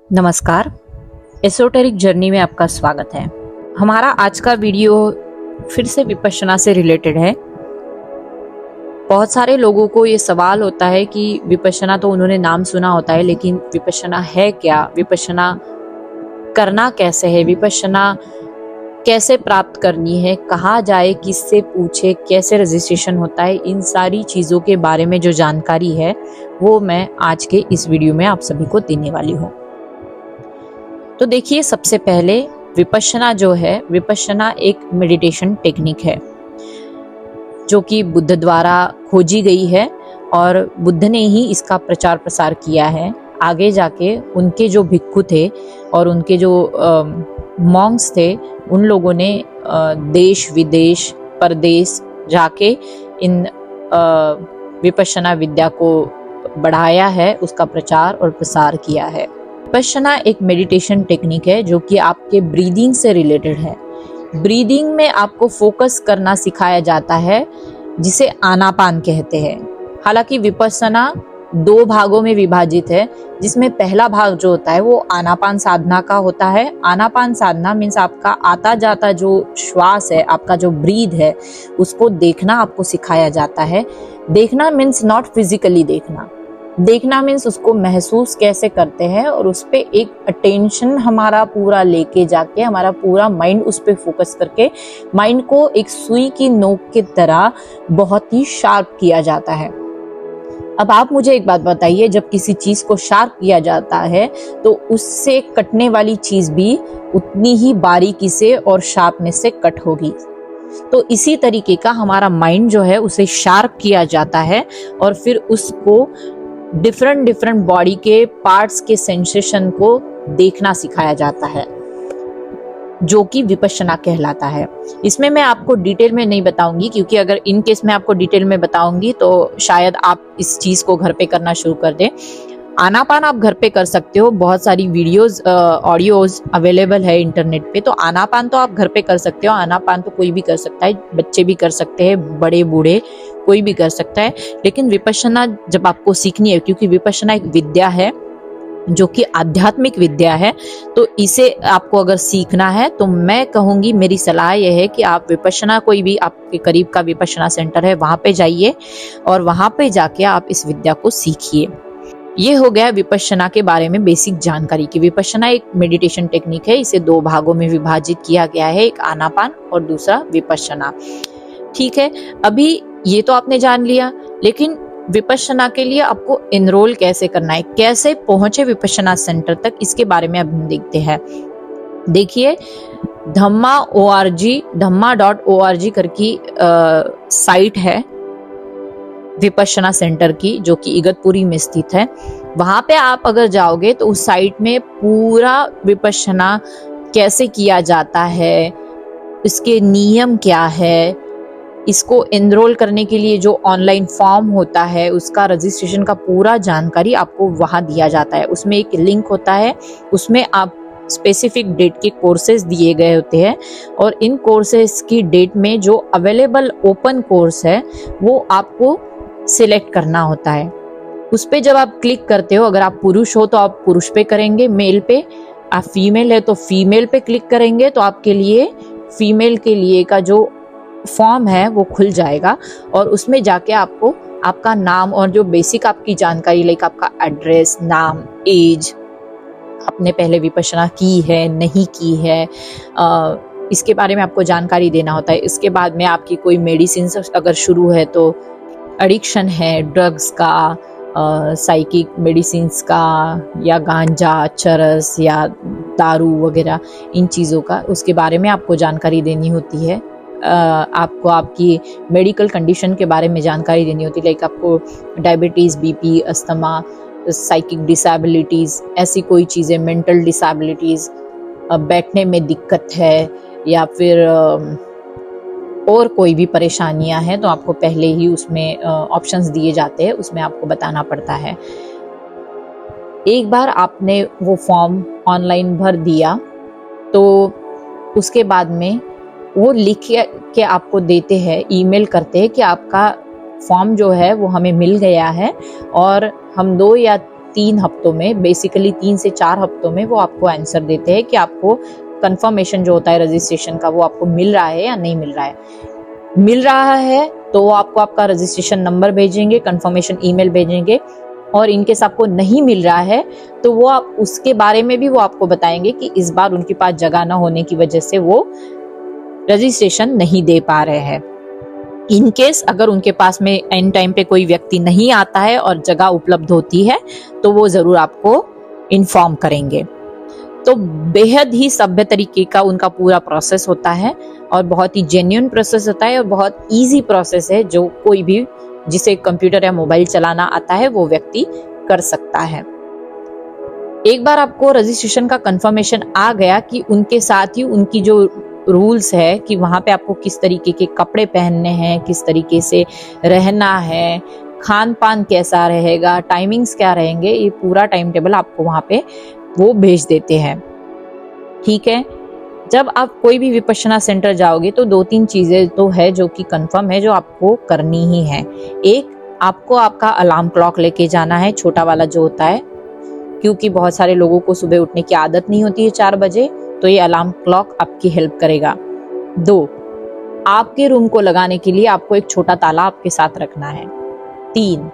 नमस्कार, esoteric journey में आपका स्वागत है। हमारा आज का वीडियो फिर से विपश्यना से रिलेटेड है। बहुत सारे लोगों को ये सवाल होता है कि विपश्यना तो उन्होंने नाम सुना होता है, लेकिन विपश्यना है क्या, विपश्यना करना कैसे है, विपश्यना कैसे प्राप्त करनी है, कहाँ जाए, किससे पूछे, कैसे रजिस्ट्रेशन होता है, इन सारी चीज़ों के बारे में जो जानकारी है वो मैं आज के इस वीडियो में आप सभी को देने वाली हूँ। तो देखिए, सबसे पहले विपश्यना जो है, विपश्यना एक मेडिटेशन टेक्निक है जो कि बुद्ध द्वारा खोजी गई है और बुद्ध ने ही इसका प्रचार प्रसार किया है। आगे जाके उनके जो भिक्खु थे और उनके जो मॉन्क्स थे, उन लोगों ने देश विदेश परदेश जाके इन विपश्यना विद्या को बढ़ाया है, उसका प्रचार और प्रसार किया है। विपश्यना एक मेडिटेशन टेक्निक है जो कि आपके ब्रीदिंग से रिलेटेड है। ब्रीदिंग में आपको फोकस करना सिखाया जाता है, जिसे आनापान कहते हैं। हालांकि विपश्यना 2 भागों में विभाजित है, जिसमें पहला भाग जो होता है वो आनापान साधना का होता है। आनापान साधना मीन्स आपका आता जाता जो श्वास है, आपका जो ब्रीद है, उसको देखना आपको सिखाया जाता है। देखना मीन्स नॉट फिजिकली देखना, देखना मीन्स उसको महसूस कैसे करते हैं और उस पे एक अटेंशन हमारा पूरा लेके जाके, हमारा पूरा माइंड उस पे फोकस करके माइंड को एक सुई की नोक की तरह बहुत ही शार्प किया जाता है। अब आप मुझे एक बात बताइए, जब किसी चीज को शार्प किया जाता है तो उससे कटने वाली चीज भी उतनी ही बारीकी से और शार्पनेस से कट होगी। तो इसी तरीके का हमारा माइंड जो है उसे शार्प किया जाता है और फिर उसको डिफरेंट बॉडी के पार्ट्स के सेंसेशन को देखना सिखाया जाता है, जो कि विपश्यना कहलाता है। इसमें मैं आपको डिटेल में नहीं बताऊंगी, क्योंकि अगर इन केस मैं आपको डिटेल में बताऊंगी तो शायद आप इस चीज को घर पे करना शुरू कर दें। आनापान आप घर पे कर सकते हो, बहुत सारी वीडियोस ऑडियोज अवेलेबल है इंटरनेट पे। तो आनापान तो आप घर पे कर सकते हो। आनापान तो कोई भी कर सकता है, बच्चे भी कर सकते हैं, बड़े बूढ़े कोई भी कर सकता है। लेकिन विपश्यना जब आपको सीखनी है, क्योंकि विपश्यना एक विद्या है जो कि आध्यात्मिक विद्या है, तो इसे आपको अगर सीखना है तो मैं कहूंगी, मेरी सलाह यह है कि आप विपश्यना, कोई भी आपके करीब का विपश्यना सेंटर है वहां पे जाइए और वहां पे जाके आप इस विद्या को सीखिए। ये हो गया विपश्यना के बारे में बेसिक जानकारी की। विपश्यना एक मेडिटेशन टेक्निक है, इसे 2 भागों में विभाजित किया गया है, एक आनापान और दूसरा विपश्यना। ठीक है, अभी ये तो आपने जान लिया, लेकिन विपश्यना के लिए आपको एनरोल कैसे करना है, कैसे पहुंचे विपश्यना सेंटर तक, इसके बारे में अब हम देखते हैं। देखिए, धम्मा.org करके साइट है विपश्यना सेंटर की, जो कि इगतपुरी में स्थित है। वहां पे आप अगर जाओगे तो उस साइट में पूरा विपश्यना कैसे किया जाता है, इसके नियम क्या है, इसको एनरोल करने के लिए जो ऑनलाइन फॉर्म होता है उसका रजिस्ट्रेशन का पूरा जानकारी आपको वहां दिया जाता है। उसमें एक लिंक होता है, उसमें आप स्पेसिफिक डेट के कोर्सेज दिए गए होते हैं और इन कोर्सेज की डेट में जो अवेलेबल ओपन कोर्स है वो आपको सिलेक्ट करना होता है। उस पे जब आप क्लिक करते हो, अगर आप पुरुष हो तो आप पुरुष पे करेंगे, मेल पे, आप फीमेल है तो फीमेल पे क्लिक करेंगे, तो आपके लिए फीमेल के लिए का जो फॉर्म है वो खुल जाएगा और उसमें जाके आपको आपका नाम और जो बेसिक आपकी जानकारी, लाइक आपका एड्रेस, नाम, एज, आपने पहले विपश्यना की है नहीं की है, इसके बारे में आपको जानकारी देना होता है। इसके बाद में आपकी कोई मेडिसिन अगर शुरू है तो एडिक्शन है ड्रग्स का, साइकिक मेडिसिन्स का, या गांजा, चरस या दारू वगैरह, इन चीज़ों का, उसके बारे में आपको जानकारी देनी होती है। आपको आपकी मेडिकल कंडीशन के बारे में जानकारी देनी होती है, लाइक आपको diabetes, BP, asthma, psychic disabilities, ऐसी कोई चीज़ें, मेंटल डिसेबिलिटीज़, बैठने में दिक्कत है या फिर और कोई भी परेशानियां हैं, तो आपको पहले ही उसमें ऑप्शंस दिए जाते हैं, उसमें आपको बताना पड़ता है। एक बार आपने वो फॉर्म ऑनलाइन भर दिया तो उसके बाद में वो लिख के आपको देते हैं, ईमेल करते हैं कि आपका फॉर्म जो है वो हमें मिल गया है और हम 2 या 3 हफ्तों में, बेसिकली 3 से 4 हफ्तों में वो आपको आंसर देते हैं कि आपको कंफर्मेशन जो होता है रजिस्ट्रेशन का वो आपको मिल रहा है या नहीं मिल रहा है। मिल रहा है तो वो आपको आपका रजिस्ट्रेशन नंबर भेजेंगे, कंफर्मेशन ईमेल भेजेंगे, और इनकेस आपको नहीं मिल रहा है तो वो आप उसके बारे में भी वो आपको बताएंगे कि इस बार उनके पास जगह ना होने की वजह से वो रजिस्ट्रेशन नहीं दे पा रहे हैं। इनकेस अगर उनके पास में एंड टाइम पे कोई व्यक्ति नहीं आता है और जगह उपलब्ध होती है तो वो जरूर आपको इन्फॉर्म करेंगे। तो बेहद ही सभ्य तरीके का उनका पूरा प्रोसेस होता है और बहुत ही जेन्युइन प्रोसेस होता है और बहुत इजी प्रोसेस है, जो कोई भी जिसे कंप्यूटर या मोबाइल चलाना आता है वो व्यक्ति कर सकता है। एक बार आपको रजिस्ट्रेशन का कंफर्मेशन आ गया कि उनके साथ ही उनकी जो रूल्स है कि वहां पे आपको किस तरीके के कपड़े पहनने हैं, किस तरीके से रहना है, खान पान कैसा रहेगा, टाइमिंग्स क्या रहेंगे, ये पूरा टाइम टेबल आपको वहां पे वो भेज देते हैं। ठीक है, जब आप कोई भी विपश्यना सेंटर जाओगे तो 2-3 चीजें तो है जो कि कंफर्म है, जो आपको करनी ही है। एक, आपको आपका अलार्म क्लॉक लेके जाना है, छोटा वाला जो होता है, क्योंकि बहुत सारे लोगों को सुबह उठने की आदत नहीं होती है 4 बजे, तो ये अलार्म क्लॉक आपकी हेल्प करेगा। 2, आपके रूम को लगाने के लिए आपको एक छोटा ताला आपके साथ रखना है। 3,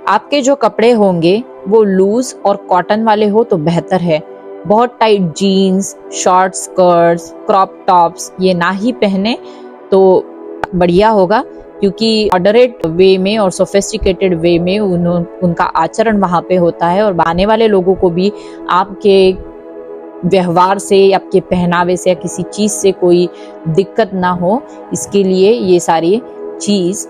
आपके जो कपड़े होंगे वो लूज और कॉटन वाले हो तो बेहतर है। बहुत tight jeans, short skirts, crop tops ये ना ही पहने तो बढ़िया होगा, क्योंकि मॉडरेट वे में और सोफिस्टिकेटेड वे में उनका आचरण वहां पे होता है, और आने वाले लोगों को भी आपके व्यवहार से, आपके पहनावे से या किसी चीज से कोई दिक्कत ना हो, इसके लिए ये सारी चीज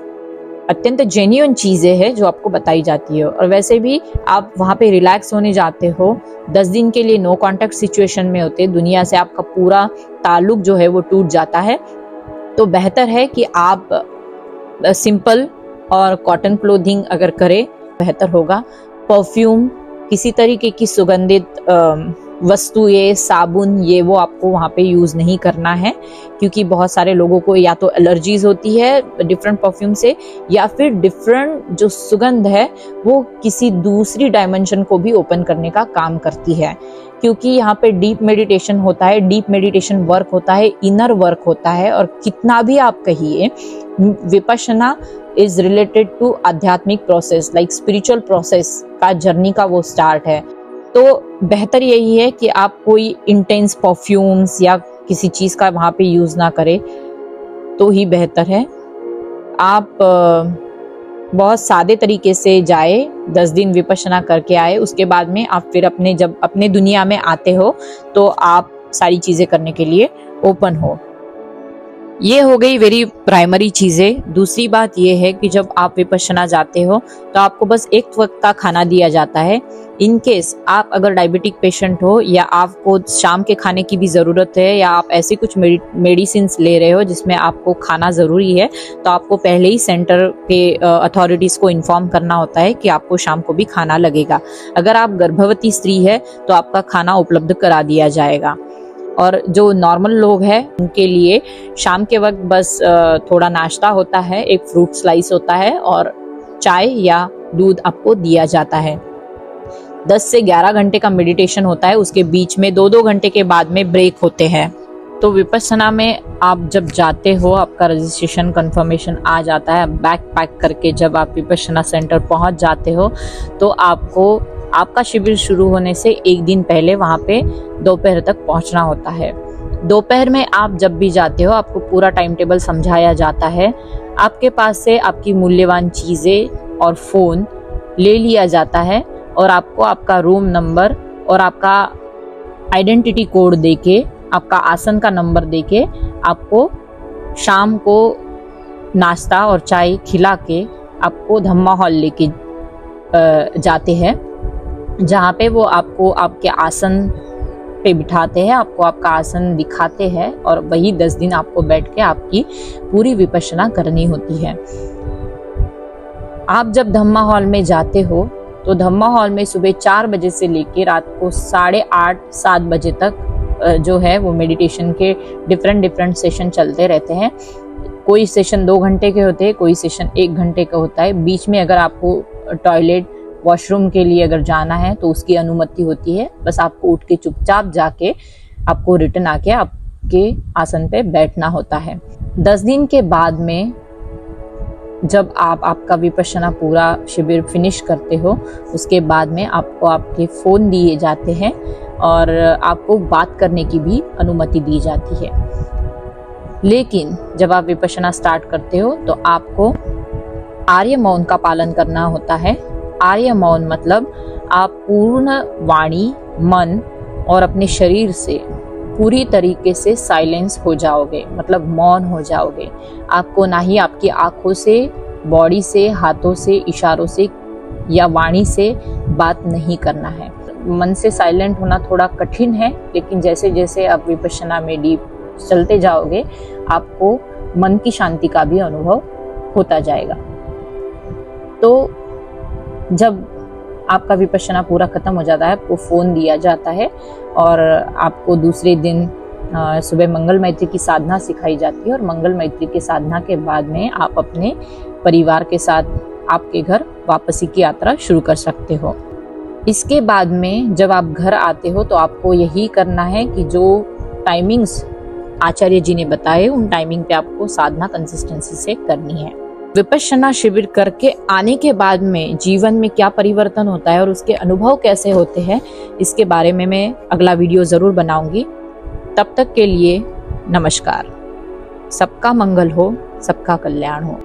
अत्यंत जेन्युइन चीजें हैं जो आपको बताई जाती है। और वैसे भी आप वहां पे रिलैक्स होने जाते हो, 10 दिन के लिए नो कांटेक्ट सिचुएशन में होते, दुनिया से आपका पूरा ताल्लुक जो है वो टूट जाता है, तो बेहतर है कि आप सिंपल और कॉटन क्लोथिंग अगर करें बेहतर होगा। परफ्यूम, किसी तरीके की सुगंधित वस्तुएं, साबुन, ये वो आपको वहां पे यूज नहीं करना है, क्योंकि बहुत सारे लोगों को या तो एलर्जीज होती है डिफरेंट परफ्यूम से, या फिर डिफरेंट जो सुगंध है वो किसी दूसरी डायमेंशन को भी ओपन करने का काम करती है। क्योंकि यहाँ पे डीप मेडिटेशन होता है, डीप मेडिटेशन वर्क होता है, इनर वर्क होता है, और कितना भी आप कहिए विपश्यना इज रिलेटेड टू आध्यात्मिक प्रोसेस, लाइक स्पिरिचुअल प्रोसेस का जर्नी का वो स्टार्ट है। तो बेहतर यही है कि आप कोई इंटेंस परफ्यूम्स या किसी चीज का वहां पे यूज ना करें तो ही बेहतर है। आप बहुत सादे तरीके से जाए, 10 दिन विपश्यना करके आए, उसके बाद में आप फिर जब अपने दुनिया में आते हो तो आप सारी चीजें करने के लिए ओपन हो। ये हो गई वेरी प्राइमरी चीजें। दूसरी बात ये है कि जब आप विपश्यना जाते हो तो आपको बस एक वक्त का खाना दिया जाता है। इन केस आप अगर डायबिटिक पेशेंट हो या आपको शाम के खाने की भी जरूरत है, या आप ऐसे कुछ मेडिसिन ले रहे हो जिसमें आपको खाना जरूरी है, तो आपको पहले ही सेंटर के अथॉरिटीज को इन्फॉर्म करना होता है कि आपको शाम को भी खाना लगेगा। अगर आप गर्भवती स्त्री है तो आपका खाना उपलब्ध करा दिया जाएगा। और जो नॉर्मल लोग हैं उनके लिए शाम के वक्त बस थोड़ा नाश्ता होता है, एक फ्रूट स्लाइस होता है और चाय या दूध आपको दिया जाता है। 10 से 11 घंटे का मेडिटेशन होता है, उसके बीच में 2-2 घंटे के बाद में ब्रेक होते हैं। तो विपश्यना में आप जब जाते हो, आपका रजिस्ट्रेशन कंफर्मेशन आ जाता है, बैग पैक करके जब आप विपश्यना सेंटर पहुंच जाते हो तो आपका शिविर शुरू होने से एक दिन पहले वहां पे दोपहर तक पहुंचना होता है। दोपहर में आप जब भी जाते हो आपको पूरा टाइम टेबल समझाया जाता है। आपके पास से आपकी मूल्यवान चीजें और फोन ले लिया जाता है, और आपको आपका रूम नंबर और आपका आइडेंटिटी कोड देके, आपका आसन का नंबर देके आपको शाम को नाश्ता और चाय खिला के आपको धम्मा हॉल लेके जाते हैं, जहाँ पे वो आपको आपके आसन पे बिठाते हैं, आपको आपका आसन दिखाते हैं, और वही 10 दिन आपको बैठ के आपकी पूरी विपश्यना करनी होती है। आप जब धम्मा हॉल में जाते हो तो धम्मा हॉल में सुबह 4 बजे से लेकर रात को 8:30-7 बजे तक जो है वो मेडिटेशन के डिफरेंट सेशन चलते रहते हैं। कोई सेशन 2 घंटे के होते हैं, कोई सेशन 1 घंटे का होता है। बीच में अगर आपको टॉयलेट, वॉशरूम के लिए अगर जाना है तो उसकी अनुमति होती है। बस आपको उठ के चुपचाप जाके आपको रिटर्न आके आपके आसन पे बैठना होता है। 10 दिन के बाद में जब आप आपका विपश्यना पूरा शिविर फिनिश करते हो, उसके बाद में आपको आपके फ़ोन दिए जाते हैं और आपको बात करने की भी अनुमति दी जाती है। लेकिन जब आप विपश्यना स्टार्ट करते हो तो आपको आर्य मौन का पालन करना होता है। आर्य मौन मतलब आप पूर्ण वाणी, मन और अपने शरीर से पूरी तरीके से साइलेंस हो जाओगे, मतलब मौन हो जाओगे। आपको ना ही आपकी आंखों से, बॉडी से, हाथों से, इशारों से या वाणी से बात नहीं करना है। मन से साइलेंट होना थोड़ा कठिन है, लेकिन जैसे जैसे आप विपश्यना में डीप चलते जाओगे आपको मन की शांति का भी अनुभव होता जाएगा। तो जब आपका विपश्यना पूरा खत्म हो जाता है, आपको फ़ोन दिया जाता है और आपको दूसरे दिन सुबह मंगल मैत्री की साधना सिखाई जाती है और मंगल मैत्री की साधना के बाद में आप अपने परिवार के साथ आपके घर वापसी की यात्रा शुरू कर सकते हो। इसके बाद में जब आप घर आते हो तो आपको यही करना है कि जो टाइमिंग्स आचार्य जी ने बताए उन टाइमिंग पे आपको साधना कंसिस्टेंसी से करनी है। विपश्यना शिविर करके आने के बाद में जीवन में क्या परिवर्तन होता है और उसके अनुभव कैसे होते हैं, इसके बारे में मैं अगला वीडियो ज़रूर बनाऊंगी। तब तक के लिए नमस्कार। सबका मंगल हो, सबका कल्याण हो।